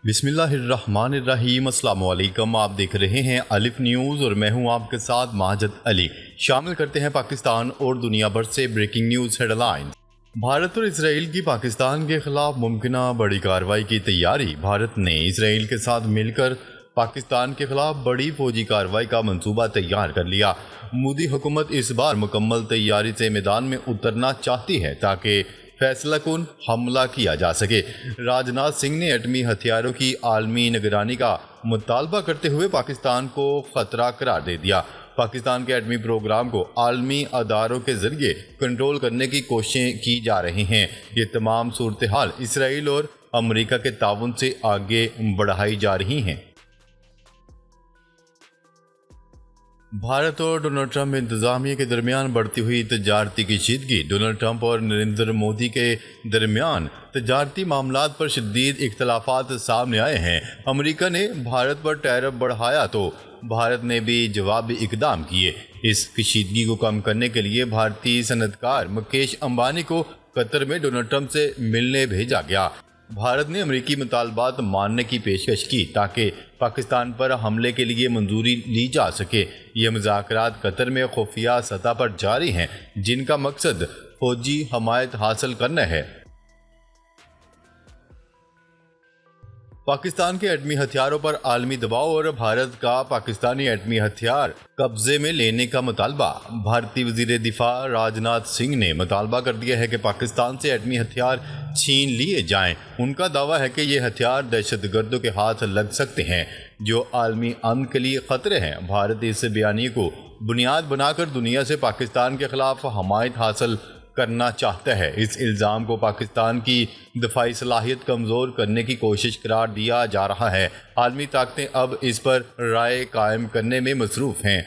بسم اللہ الرحمن الرحیم۔ السلام علیکم، آپ دیکھ رہے ہیں الف نیوز اور میں ہوں آپ کے ساتھ ماجد علی۔ شامل کرتے ہیں پاکستان اور دنیا بھر سے breaking news headline. Bharat اور اسرائیل کی پاکستان کے خلاف ممکنہ بڑی کارروائی کی تیاری۔ بھارت نے اسرائیل کے ساتھ مل کر پاکستان کے خلاف بڑی فوجی کارروائی کا منصوبہ تیار کر لیا۔ مودی حکومت اس بار مکمل تیاری سے میدان میں اترنا چاہتی ہے تاکہ فیصلہ کن حملہ کیا جا سکے۔ راجناتھ سنگھ نے ایٹمی ہتھیاروں کی عالمی نگرانی کا مطالبہ کرتے ہوئے پاکستان کو خطرہ قرار دے دیا۔ پاکستان کے ایٹمی پروگرام کو عالمی اداروں کے ذریعے کنٹرول کرنے کی کوششیں کی جا رہی ہیں۔ یہ تمام صورتحال اسرائیل اور امریکہ کے تعاون سے آگے بڑھائی جا رہی ہیں۔ بھارت اور ڈونلڈ ٹرمپ انتظامیہ کے درمیان بڑھتی ہوئی تجارتی کشیدگی۔ ڈونلڈ ٹرمپ اور نریندر مودی کے درمیان تجارتی معاملات پر شدید اختلافات سامنے آئے ہیں۔ امریکہ نے بھارت پر ٹیرف بڑھایا تو بھارت نے بھی جوابی اقدام کیے۔ اس کشیدگی کو کم کرنے کے لیے بھارتی صنعت کار مکیش امبانی کو قطر میں ڈونلڈ ٹرمپ سے ملنے بھیجا گیا۔ بھارت نے امریکی مطالبات ماننے کی پیشکش کی تاکہ پاکستان پر حملے کے لیے منظوری لی جا سکے۔ یہ مذاکرات قطر میں خفیہ سطح پر جاری ہیں، جن کا مقصد فوجی حمایت حاصل کرنا ہے۔ پاکستان کے ایٹمی ہتھیاروں پر عالمی دباؤ اور بھارت کا پاکستانی ایٹمی ہتھیار قبضے میں لینے کا مطالبہ۔ بھارتی وزیر دفاع راجناتھ سنگھ نے مطالبہ کر دیا ہے کہ پاکستان سے ایٹمی ہتھیار چھین لیے جائیں۔ ان کا دعویٰ ہے کہ یہ ہتھیار دہشت گردوں کے ہاتھ لگ سکتے ہیں جو عالمی امن کے لیے خطرے ہیں۔ بھارت اس بیانیے کو بنیاد بنا کر دنیا سے پاکستان کے خلاف حمایت حاصل کرنا چاہتا ہے۔ اس الزام کو پاکستان کی دفاعی صلاحیت کمزور کرنے کی کوشش قرار دیا جا رہا ہے۔ عالمی طاقتیں اب اس پر رائے قائم کرنے میں مصروف ہیں۔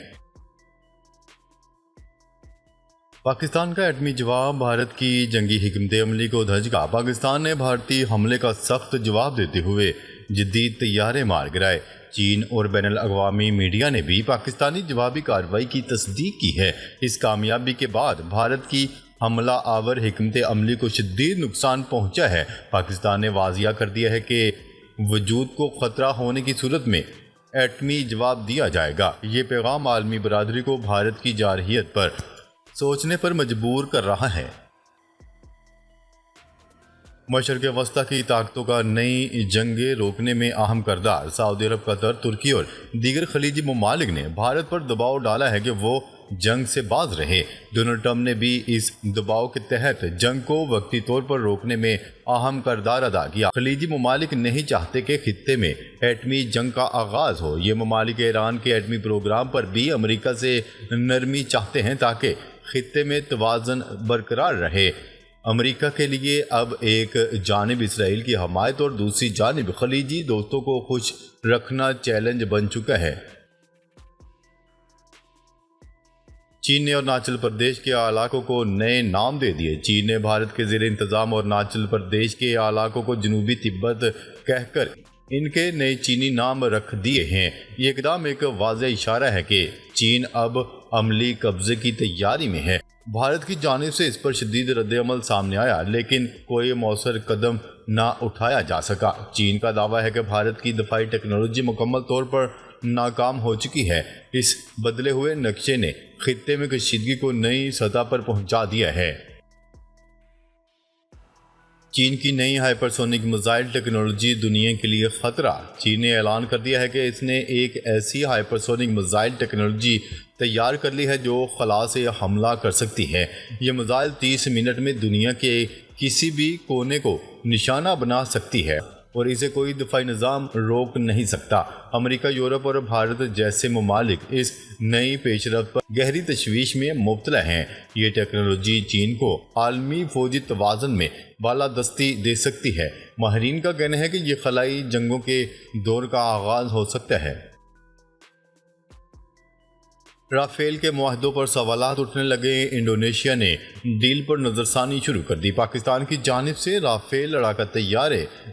پاکستان کا ایٹمی جواب۔ بھارت کی جنگی حکمت عملی کو دھچکا۔ پاکستان نے بھارتی حملے کا سخت جواب دیتے ہوئے جدید طیارے مار گرائے۔ چین اور بین الاقوامی میڈیا نے بھی پاکستانی جوابی کارروائی کی تصدیق کی ہے۔ اس کامیابی کے بعد بھارت کی حملہ آور حکمت عملی کو شدید نقصان پہنچا ہے۔ پاکستان نے واضح کر دیا ہے کہ وجود کو خطرہ ہونے کی صورت میں ایٹمی جواب دیا جائے گا۔ یہ پیغام عالمی برادری کو بھارت کی جارحیت پر سوچنے پر مجبور کر رہا ہے۔ مشرق وسطیٰ کی طاقتوں کا نئی جنگیں روکنے میں اہم کردار۔ سعودی عرب، قطر، ترکی اور دیگر خلیجی ممالک نے بھارت پر دباؤ ڈالا ہے کہ وہ جنگ سے باز رہے۔ ڈونلڈ ٹرمپ نے بھی اس دباؤ کے تحت جنگ کو وقتی طور پر روکنے میں اہم کردار ادا کیا۔ خلیجی ممالک نہیں چاہتے کہ خطے میں ایٹمی جنگ کا آغاز ہو۔ یہ ممالک ایران کے ایٹمی پروگرام پر بھی امریکہ سے نرمی چاہتے ہیں تاکہ خطے میں توازن برقرار رہے۔ امریکہ کے لیے اب ایک جانب اسرائیل کی حمایت اور دوسری جانب خلیجی دوستوں کو خوش رکھنا چیلنج بن چکا ہے۔ چین نے اروناچل پردیش کے علاقوں کو نئے نام دے دیے۔ چین نے بھارت کے زیر انتظام اروناچل پردیش کے علاقوں کو جنوبی تبت کہہ کر ان کے نئے چینی نام رکھ دیے ہیں۔ یہ اقدام ایک واضح اشارہ ہے کہ چین اب عملی قبضے کی تیاری میں ہے۔ بھارت کی جانب سے اس پر شدید رد عمل سامنے آیا لیکن کوئی مؤثر قدم نہ اٹھایا جا سکا۔ چین کا دعویٰ ہے کہ بھارت کی دفاعی ٹیکنالوجی مکمل طور پر ناکام ہو چکی ہے۔ اس بدلے ہوئے نقشے نے خطے میں کشیدگی کو نئی سطح پر پہنچا دیا ہے۔ چین کی نئی ہائپرسونک میزائل ٹیکنالوجی دنیا کے لیے خطرہ۔ چین نے اعلان کر دیا ہے کہ اس نے ایک ایسی ہائپرسونک میزائل ٹیکنالوجی تیار کر لی ہے جو خلا سے حملہ کر سکتی ہے۔ یہ میزائل 30 منٹ میں دنیا کے کسی بھی کونے کو نشانہ بنا سکتی ہے اور اسے کوئی دفاعی نظام روک نہیں سکتا۔ امریکہ، یورپ اور بھارت جیسے ممالک اس نئی پیش رفت پر گہری تشویش میں مبتلا ہیں۔ یہ ٹیکنالوجی چین کو عالمی فوجی توازن میں بالادستی دے سکتی ہے۔ ماہرین کا کہنا ہے کہ یہ خلائی جنگوں کے دور کا آغاز ہو سکتا ہے۔ رافیل کے معاہدوں پر سوالات اٹھنے لگے۔ انڈونیشیا نے ڈیل پر نظر ثانی شروع کر دی۔ پاکستان کی جانب سے رافیل لڑاکا طیارے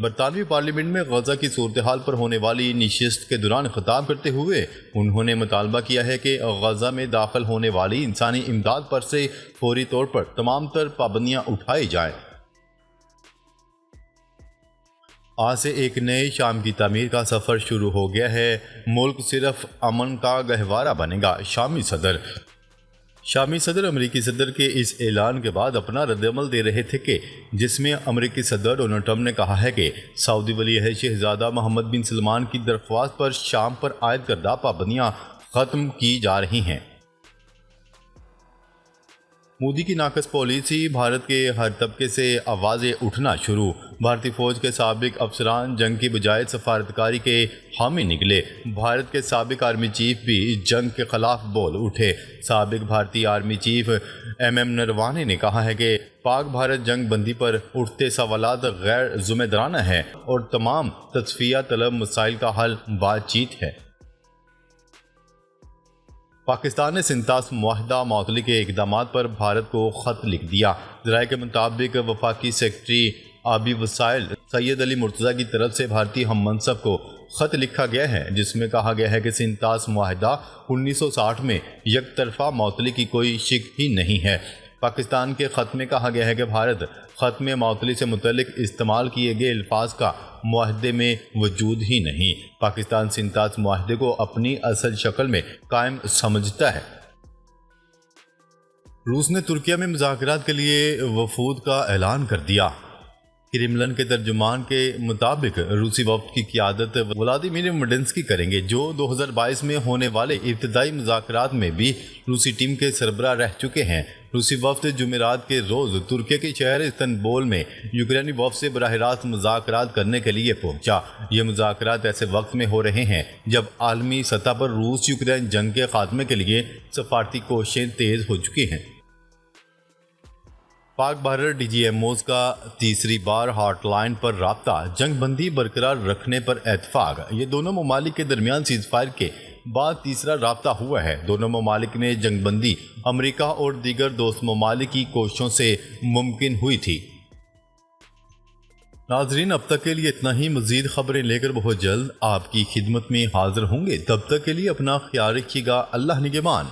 برطانوی پارلیمنٹ میں غزہ کی صورتحال پر ہونے والی نشست کے دوران خطاب کرتے ہوئے انہوں نے مطالبہ کیا ہے کہ غزہ میں داخل ہونے والی انسانی امداد پر سے فوری طور پر تمام تر پابندیاں اٹھائی جائیں۔ آج سے ایک نئے شام کی تعمیر کا سفر شروع ہو گیا ہے، ملک صرف امن کا گہوارہ بنے گا۔ شامی صدر امریکی صدر کے اس اعلان کے بعد اپنا رد عمل دے رہے تھے کہ جس میں امریکی صدر ڈونلڈ ٹرمپ نے کہا ہے کہ سعودی ولی عہد شہزادہ محمد بن سلمان کی درخواست پر شام پر عائد کردہ پابندیاں ختم کی جا رہی ہیں۔ مودی کی ناقص پالیسی، بھارت کے ہر طبقے سے آوازیں اٹھنا شروع۔ بھارتی فوج کے سابق افسران جنگ کی بجائے سفارتکاری کے حامی نکلے۔ بھارت کے سابق آرمی چیف بھی جنگ کے خلاف بول اٹھے۔ سابق بھارتی آرمی چیف ایم نروانے نے کہا ہے کہ پاک بھارت جنگ بندی پر اٹھتے سوالات غیر ذمہ دارانہ ہیں اور تمام تصفیہ طلب مسائل کا حل بات چیت ہے۔ پاکستان نے سنتاس معاہدہ معطلی کے اقدامات پر بھارت کو خط لکھ دیا۔ ذرائع کے مطابق وفاقی سیکرٹری آبی وسائل سید علی مرتضیٰ کی طرف سے بھارتی ہم منصب کو خط لکھا گیا ہے، جس میں کہا گیا ہے کہ سنتاس معاہدہ 1960 میں یک طرفہ معطلی کی کوئی شک ہی نہیں ہے۔ پاکستان کے خط میں کہا گیا ہے کہ بھارت ختم معطلی سے متعلق استعمال کیے گئے الفاظ کا معاہدے میں وجود ہی نہیں۔ پاکستان سنتاس معاہدے کو اپنی اصل شکل میں قائم سمجھتا ہے۔ روس نے ترکیہ میں مذاکرات کے لیے وفود کا اعلان کر دیا۔ کرملن کے ترجمان کے مطابق روسی وفد کی قیادت ولادیمیر میڈنسکی کریں گے، جو 2022 میں ہونے والے ابتدائی مذاکرات میں بھی روسی ٹیم کے سربراہ رہ چکے ہیں۔ روسی وفد جمعرات کے روز ترکیہ کے شہر استنبول میں یوکرینی وفد سے براہ راست مذاکرات کرنے کے لیے پہنچا۔ یہ مذاکرات ایسے وقت میں ہو رہے ہیں جب عالمی سطح پر روس یوکرین جنگ کے خاتمے کے لیے سفارتی کوششیں تیز ہو چکی ہیں۔ Pak Bharat D G M Os کا تیسری بار ہاٹ لائن پر رابطہ، جنگ بندی برقرار رکھنے پر اتفاق۔ یہ دونوں ممالک کے درمیان سیز فائر کے بعد تیسرا رابطہ ہوا ہے۔ دونوں ممالک میں جنگ بندی امریکہ اور دیگر دوست ممالک کی کوششوں سے ممکن ہوئی تھی۔ ناظرین، اب تک کے لیے اتنا ہی۔ مزید خبریں لے کر بہت جلد آپ کی خدمت میں حاضر ہوں گے۔ تب تک کے لیے اپنا خیال رکھیے گا۔ اللہ نگہبان۔